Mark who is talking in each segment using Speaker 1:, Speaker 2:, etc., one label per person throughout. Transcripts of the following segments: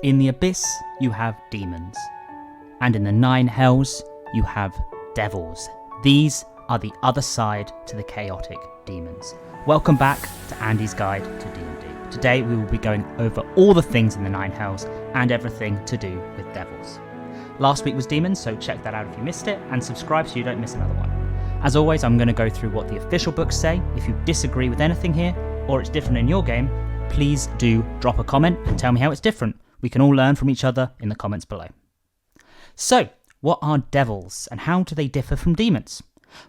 Speaker 1: In the abyss, you have demons. And in the 9 hells, you have devils. These are the other side to the chaotic demons. Welcome back to Andy's Guide to D&D. Today we will be going over all the things in the 9 hells and everything to do with devils. Last week was demons, so check that out if you missed it, and subscribe so you don't miss another one. As always, I'm going to go through what the official books say. If you disagree with anything here, or it's different in your game, please do drop a comment and tell me how it's different. We can all learn from each other in the comments below. So, what are devils, and how do they differ from demons?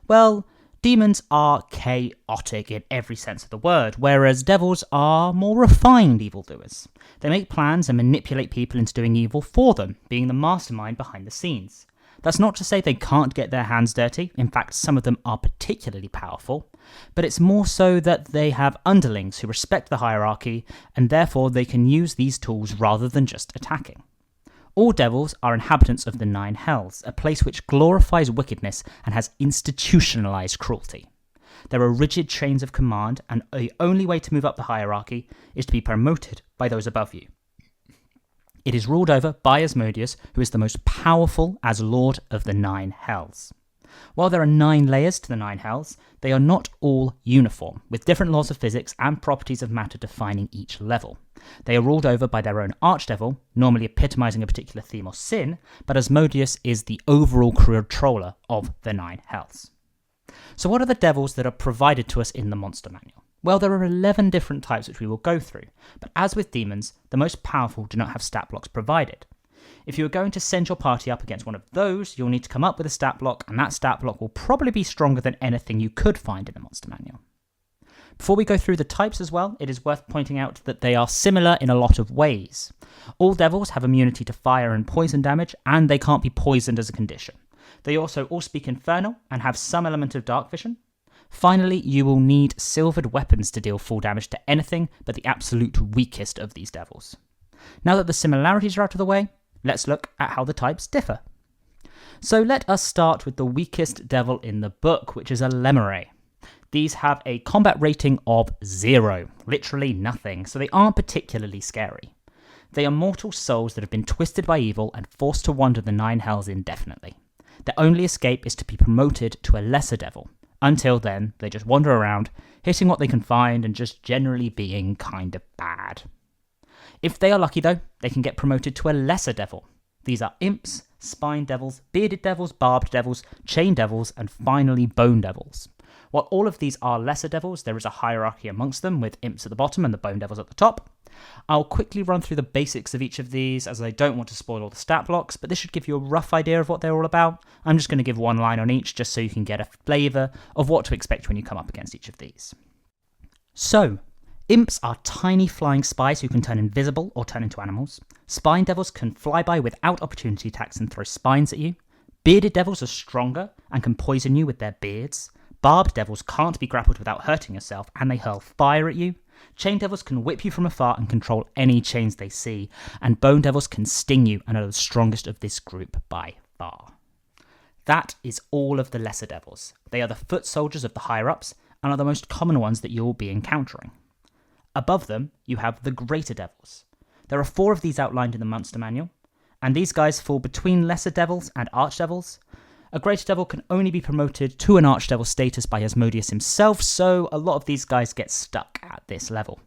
Speaker 1: Well, demons are chaotic in every sense of the word, whereas devils are more refined evildoers. They make plans and manipulate people into doing evil for them, being the mastermind behind the scenes. That's not to say they can't get their hands dirty. In fact, some of them are particularly powerful, but it's more so that they have underlings who respect the hierarchy, and therefore they can use these tools rather than just attacking. All devils are inhabitants of the 9 hells, a place which glorifies wickedness and has institutionalized cruelty. There are rigid chains of command, and the only way to move up the hierarchy is to be promoted by those above you. It is ruled over by Asmodeus, who is the most powerful as Lord of the 9 hells. While there are 9 layers to the 9 hells, they are not all uniform, with different laws of physics and properties of matter defining each level. They are ruled over by their own archdevil, normally epitomizing a particular theme or sin, but Asmodeus is the overall controller of the 9 hells. So what are the devils that are provided to us in the monster manual? Well, there are 11 different types which we will go through, but as with demons, the most powerful do not have stat blocks provided. If you are going to send your party up against one of those, you'll need to come up with a stat block, and that stat block will probably be stronger than anything you could find in the monster manual. Before we go through the types as well, it is worth pointing out that they are similar in a lot of ways. All devils have immunity to fire and poison damage, and they can't be poisoned as a condition. They also all speak Infernal and have some element of dark vision. Finally, you will need silvered weapons to deal full damage to anything but the absolute weakest of these devils. Now that the similarities are out of the way, let's look at how the types differ. So let us start with the weakest devil in the book, which is a Lemure. These have a combat rating of 0, literally nothing, so they aren't particularly scary. They are mortal souls that have been twisted by evil and forced to wander the 9 hells indefinitely. Their only escape is to be promoted to a lesser devil. Until then, they just wander around, hitting what they can find and just generally being kind of bad. If they are lucky though, they can get promoted to a lesser devil. These are imps, spine devils, bearded devils, barbed devils, chain devils, and finally bone devils. While all of these are lesser devils, there is a hierarchy amongst them, with imps at the bottom and the bone devils at the top. I'll quickly run through the basics of each of these, as I don't want to spoil all the stat blocks, but this should give you a rough idea of what they're all about. I'm just going to give one line on each, just so you can get a flavour of what to expect when you come up against each of these. So, imps are tiny flying spies who can turn invisible or turn into animals. Spine devils can fly by without opportunity attacks and throw spines at you. Bearded devils are stronger and can poison you with their beards. Barbed devils can't be grappled without hurting yourself, and they hurl fire at you. Chain devils can whip you from afar and control any chains they see, and bone devils can sting you and are the strongest of this group by far. That is all of the lesser devils. They are the foot soldiers of the higher-ups and are the most common ones that you'll be encountering. Above them, you have the greater devils. There are 4 of these outlined in the monster manual, and these guys fall between lesser devils and archdevils. A greater devil can only be promoted to an archdevil status by Asmodeus himself, so a lot of these guys get stuck at this level.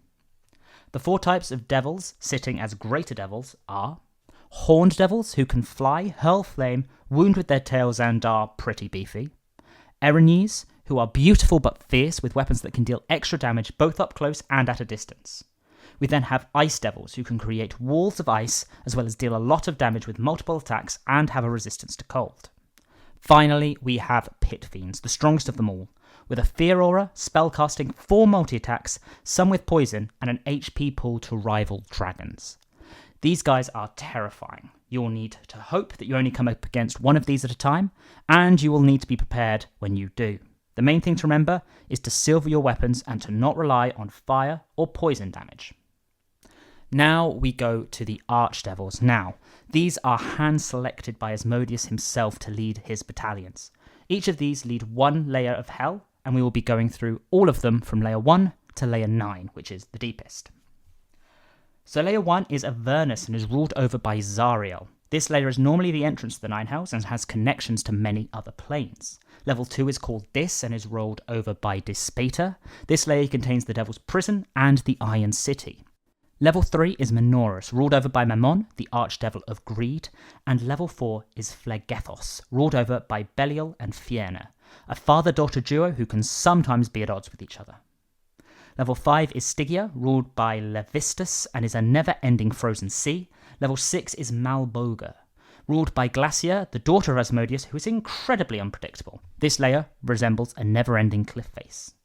Speaker 1: The 4 types of devils sitting as greater devils are horned devils, who can fly, hurl flame, wound with their tails, and are pretty beefy. Erinyes, who are beautiful but fierce, with weapons that can deal extra damage both up close and at a distance. We then have ice devils, who can create walls of ice, as well as deal a lot of damage with multiple attacks and have a resistance to cold. Finally, we have pit fiends, the strongest of them all, with a fear aura, spellcasting, 4 multi-attacks, some with poison, and an HP pool to rival dragons. These guys are terrifying. You will need to hope that you only come up against one of these at a time, and you will need to be prepared when you do. The main thing to remember is to silver your weapons and to not rely on fire or poison damage. Now we go to the archdevils. Now, these are hand-selected by Asmodeus himself to lead his battalions. Each of these lead 1 layer of hell, and we will be going through all of them from layer 1 to layer 9, which is the deepest. So layer 1 is Avernus and is ruled over by Zariel. This layer is normally the entrance to the Nine Hells and has connections to many other planes. Level 2 is called Dis and is ruled over by Dispater. This layer contains the Devil's Prison and the Iron City. Level 3 is Menorus, ruled over by Mammon, the Archdevil of Greed. And level 4 is Phlegethos, ruled over by Belial and Fienna, a father-daughter duo who can sometimes be at odds with each other. Level 5 is Stygia, ruled by Levistus and is a never-ending frozen sea. Level 6 is Malboga, ruled by Glacia, the daughter of Asmodeus, who is incredibly unpredictable. This layer resembles a never-ending cliff face.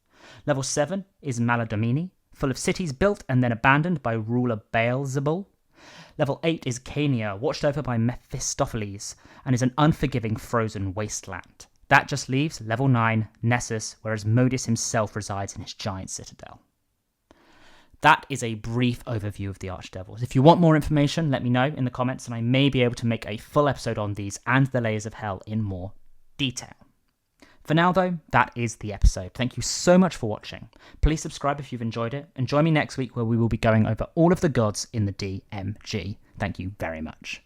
Speaker 1: Level 7 is Maladomini, full of cities built and then abandoned by ruler Beelzebul. Level 8 is Cania, watched over by Mephistopheles, and is an unforgiving frozen wasteland. That just leaves level 9, Nessus, where Asmodeus himself resides in his giant citadel. That is a brief overview of the Archdevils. If you want more information, let me know in the comments, and I may be able to make a full episode on these and the layers of hell in more detail. For now, though, that is the episode. Thank you so much for watching. Please subscribe if you've enjoyed it, and join me next week where we will be going over all of the gods in the DMG. Thank you very much.